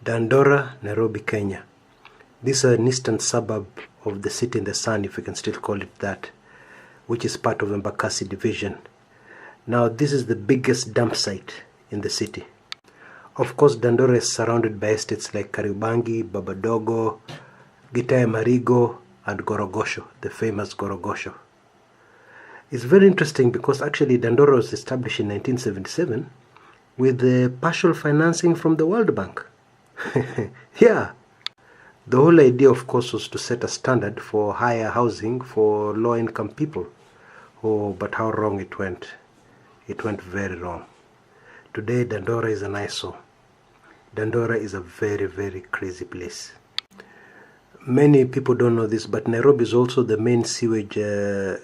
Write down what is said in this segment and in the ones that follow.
Dandora, Nairobi, Kenya. This is an eastern suburb of the city in the sun, if we can still call it that, which is part of Embakasi division. Now, this is the biggest dump site in the city. Of course, Dandora is surrounded by estates like Kariobangi, Babadogo, Gitaya Marigo, and Gorogosho, the famous Gorogosho. It's very interesting because actually Dandora was established in 1977 with partial financing from the World Bank. Yeah. The whole idea, of course, was to set a standard for higher housing for low-income people. Oh, but how wrong it went. It went very wrong. Today, Dandora is an eyesore. Dandora is a very, very crazy place. Many people don't know this, but Nairobi is also the main sewage,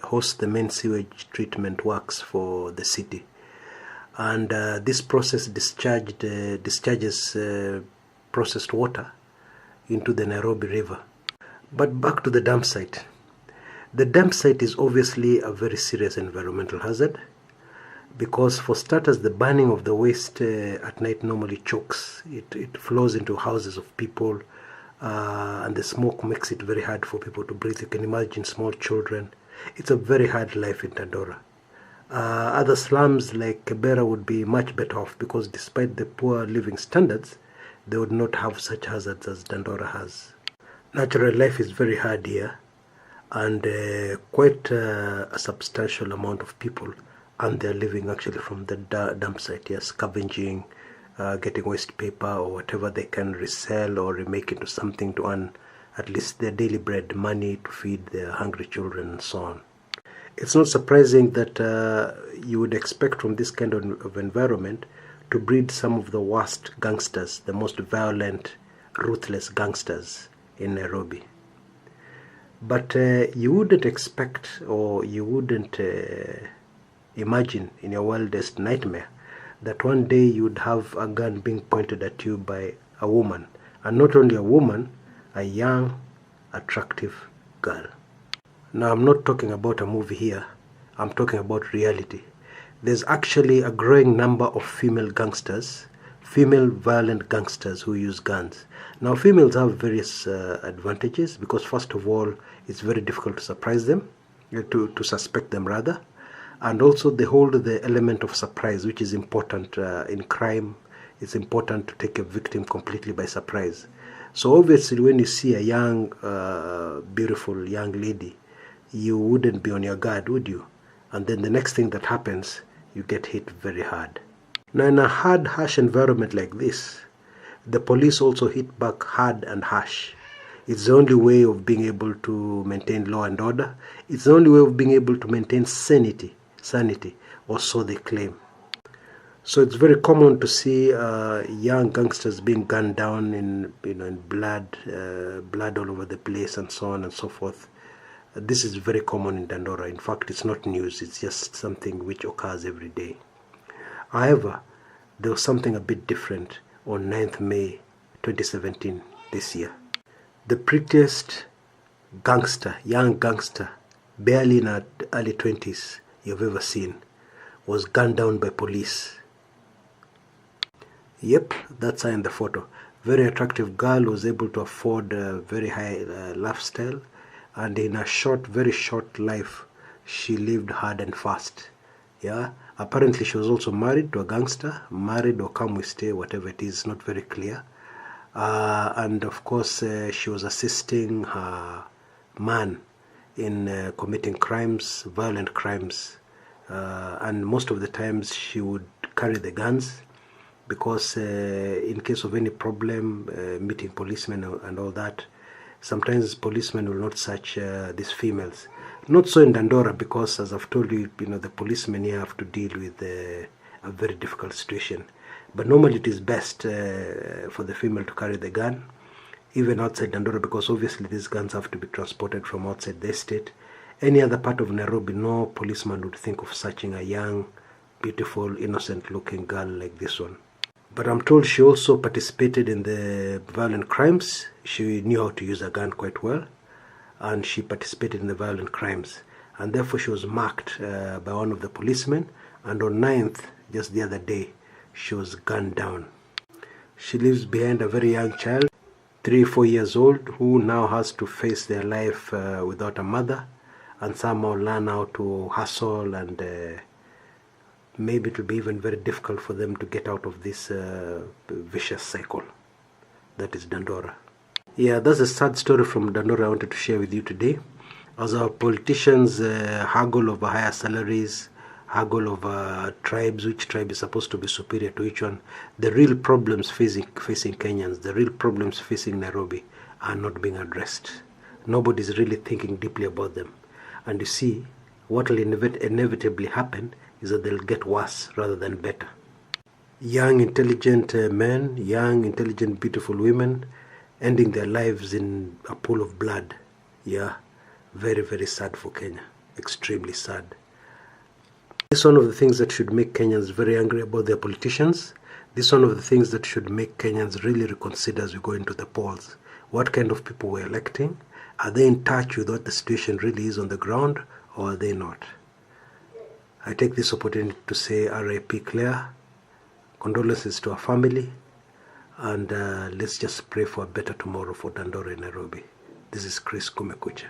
hosts the main sewage treatment works for the city. And this process discharges processed water into the Nairobi River. But back to the dump site. The dump site is obviously a very serious environmental hazard because, for starters, the burning of the waste at night normally chokes. It flows into houses of people, and the smoke makes it very hard for people to breathe. You can imagine small children. It's a very hard life in Dandora. Other slums like Kibera would be much better off because despite the poor living standards, they would not have such hazards as Dandora has. Natural life is very hard here, and quite a substantial amount of people earn their living actually from the dump site, yes, scavenging, getting waste paper or whatever they can resell or remake into something to earn at least their daily bread, money to feed their hungry children and so on. It's not surprising that you would expect from this kind of environment to breed some of the worst gangsters, the most violent, ruthless gangsters in Nairobi. But you wouldn't expect, or you wouldn't imagine in your wildest nightmare that one day you'd have a gun being pointed at you by a woman. And not only a woman, a young, attractive girl. Now, I'm not talking about a movie here. I'm talking about reality. There's actually a growing number of female gangsters, female violent gangsters who use guns. Now, females have various advantages because, first of all, it's very difficult to surprise them, to suspect them rather. And also they hold the element of surprise, which is important in crime. It's important to take a victim completely by surprise. So obviously when you see a young, beautiful young lady, you wouldn't be on your guard, would you? And then the next thing that happens, you get hit very hard. Now, in a hard, harsh environment like this, the police also hit back hard and harsh. It's the only way of being able to maintain law and order. It's the only way of being able to maintain sanity, or so they claim. So it's very common to see young gangsters being gunned down in blood, blood all over the place, and so on and so forth. This is very common in Dandora. In fact, it's not news. It's just something which occurs every day. However, there was something a bit different on 9th May 2017, this year. The prettiest gangster, young gangster, barely in her early 20s you've ever seen, was gunned down by police. Yep, that's her in the photo. Very attractive girl, was able to afford a very high lifestyle. And in a very short life, she lived hard and fast. Yeah. Apparently, she was also married to a gangster, married or come with stay, whatever it is, not very clear. And of course, she was assisting her man in committing crimes, violent crimes. And most of the times, she would carry the guns because in case of any problem, meeting policemen and all that, sometimes policemen will not search these females. Not so in Dandora because, as I've told you, the policemen here have to deal with a very difficult situation. But normally it is best for the female to carry the gun, even outside Dandora, because obviously these guns have to be transported from outside the estate. Any other part of Nairobi, no policeman would think of searching a young, beautiful, innocent-looking girl like this one. But I'm told she also participated in the violent crimes. She knew how to use a gun quite well, and she participated in the violent crimes. And therefore she was marked by one of the policemen, and on 9th, just the other day, she was gunned down. She leaves behind a very young child, 3-4 years old, who now has to face their life without a mother, and somehow learn how to hustle, and maybe it will be even very difficult for them to get out of this vicious cycle that is Dandora. Yeah, that's a sad story from Dandora I wanted to share with you today. As our politicians haggle over higher salaries, haggle over tribes, which tribe is supposed to be superior to each one, the real problems facing Kenyans, the real problems facing Nairobi are not being addressed. Nobody's really thinking deeply about them. And you see, what will inevitably happen is that they'll get worse rather than better. Young, intelligent men, young, intelligent, beautiful women ending their lives in a pool of blood. Yeah, very, very sad for Kenya. Extremely sad. This is one of the things that should make Kenyans very angry about their politicians. This is one of the things that should make Kenyans really reconsider as we go into the polls. What kind of people we're electing? Are they in touch with what the situation really is on the ground, or are they not? I take this opportunity to say R.I.P. Claire, condolences to her family, and let's just pray for a better tomorrow for Dandora and Nairobi. This is Chris Kumekucha.